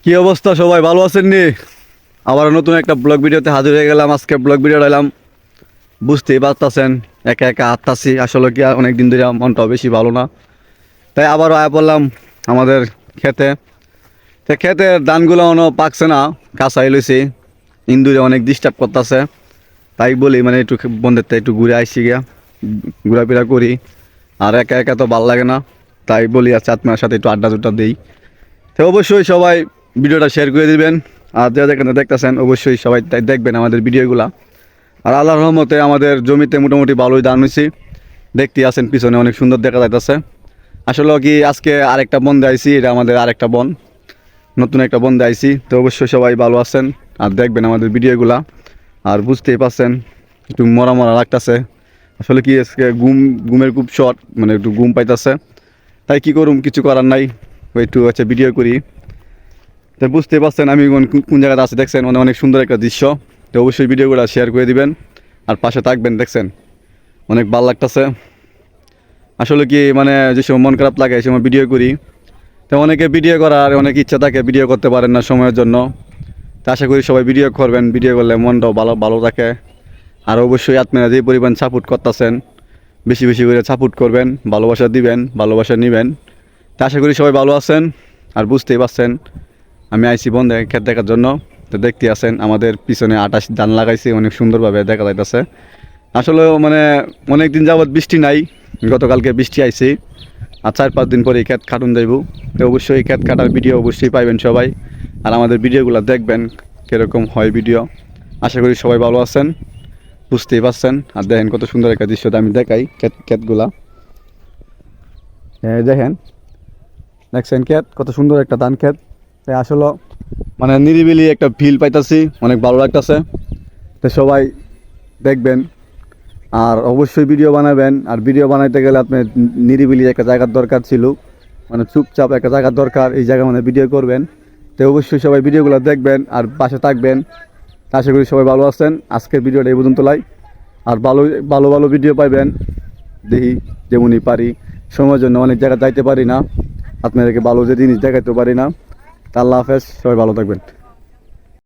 কি অবস্থা, সবাই ভালো আছেন নি? আবার নতুন একটা ব্লগ ভিডিওতে হাজির হয়ে গেলাম। আজকে ব্লগ ভিডিও ডাইলাম, বুঝতেই পারতাছেন, একা একা হাঁটতাছি। আসলে কি অনেক দিন ধরে মনটাও বেশি ভালো না, তাই আবারও আয়া পড়লাম আমাদের খেতে। তো খেতের ধানগুলো এখনো পাকছে না, কাঁচাই লইছি। ইন্দুরে অনেক ডিস্টার্ব করতেছে, তাই বলি মানে একটু বন্ধের একটু ঘুরে আসছি গিয়া, ঘোরাফেরা করি। আর একা একা তো ভাল লাগে না, তাই বলি আচ্ছা আপনার সাথে একটু আড্ডা টুড্ডা দিই। তো অবশ্যই সবাই ভিডিওটা শেয়ার করে দিবেন। আর যারা যেখানে দেখতেছেন অবশ্যই সবাই তাই দেখবেন আমাদের ভিডিওগুলা। আর আল্লাহর রহমতে আমাদের জমিতে মোটামুটি ভালোই ধান হয়েছি, দেখতে আছেন পিছনে অনেক সুন্দর দেখা যাইতেছে। আসলে কি আজকে আরেকটা বন্ধে আইছি, এটা আমাদের আরেকটা বন, নতুন একটা বন্ধে আইছি। তো অবশ্যই সবাই ভালো আছেন আর দেখবেন আমাদের ভিডিওগুলা। আর বুঝতেই পারছেন একটু মরা মরা লাগতেছে। আসলে কি আজকে ঘুমের খুব শর্ট, মানে একটু ঘুম পাইতেছে, তাই কি করুম, কিছু করার নাই, একটু হচ্ছে ভিডিও করি। তো বুঝতে পারছেন আমি কোন কোন জায়গাতে আছি, দেখছেন মানে অনেক সুন্দর একটা দৃশ্য। তো অবশ্যই ভিডিওগুলো শেয়ার করে দিবেন আর পাশে থাকবেন। দেখছেন অনেক ভালো লাগতেছে। আসলে কি মানে যে সময় মন খারাপ লাগে সেই সময় ভিডিও করি। তো অনেকে ভিডিও করার অনেক ইচ্ছা থাকে, ভিডিও করতে পারেন না সময়ের জন্য। তো আশা করি সবাই ভিডিও করবেন, ভিডিও করলে মনটাও ভালো ভালো থাকে। আর অবশ্যই আপনারা যে পরিমাণ সাপোর্ট করতেছেন, বেশি বেশি করে সাপোর্ট করবেন, ভালোবাসা দিবেন, ভালোবাসা নেবেন। তো আশা করি সবাই ভালো আছেন। আর বুঝতেই পারছেন আমি আইসি বন্ধে ক্ষেত দেখার জন্য। তো দেখতে আছেন আমাদের পিছনে 28 ধান লাগাইছি, অনেক সুন্দরভাবে দেখা যাইতেছে। আসলে মানে অনেক দিন যাবৎ বৃষ্টি নাই, গতকালকে বৃষ্টি আইছি। আর 4-5 দিন পরে ক্ষেত কাটুন যাইব। তো অবশ্যই ক্ষেত কাটার ভিডিও অবশ্যই পাইবেন সবাই। আর আমাদের ভিডিওগুলো দেখবেন কীরকম হয় ভিডিও। আশা করি সবাই ভালো আছেন, বুঝতেই পারছেন। আর দেখেন কত সুন্দর একটা দৃশ্য, আমি দেখাই ক্ষেতগুলা। দেখেন, দেখছেন ক্ষেত কত সুন্দর একটা ধান ক্ষেত। তাই আসলে মানে নিরিবিলি একটা ফিল পাইতাছি, অনেক ভালো লাগতেছে। তো সবাই দেখবেন আর অবশ্যই ভিডিও বানাবেন। আর ভিডিও বানাইতে গেলে আপনার নিরিবিলি একটা জায়গার দরকার ছিল, মানে চুপচাপ একটা জায়গার দরকার, এই জায়গা মানে ভিডিও করবেন। তো অবশ্যই সবাই ভিডিওগুলো দেখবেন আর পাশে থাকবেন। আশা করি সবাই ভালো আছেন। আজকের ভিডিওটা এই পর্যন্ত লাই। আর ভালো ভালো ভালো ভিডিও পাইবেন, দেখি যেমনই পারি। সময়ের জন্য অনেক জায়গায় যাইতে পারি না, আপনাদেরকে ভালো যে জিনিস দেখাইতে পারি না। তা আল্লাহ হাফেজ, সবাই ভালো থাকবেন।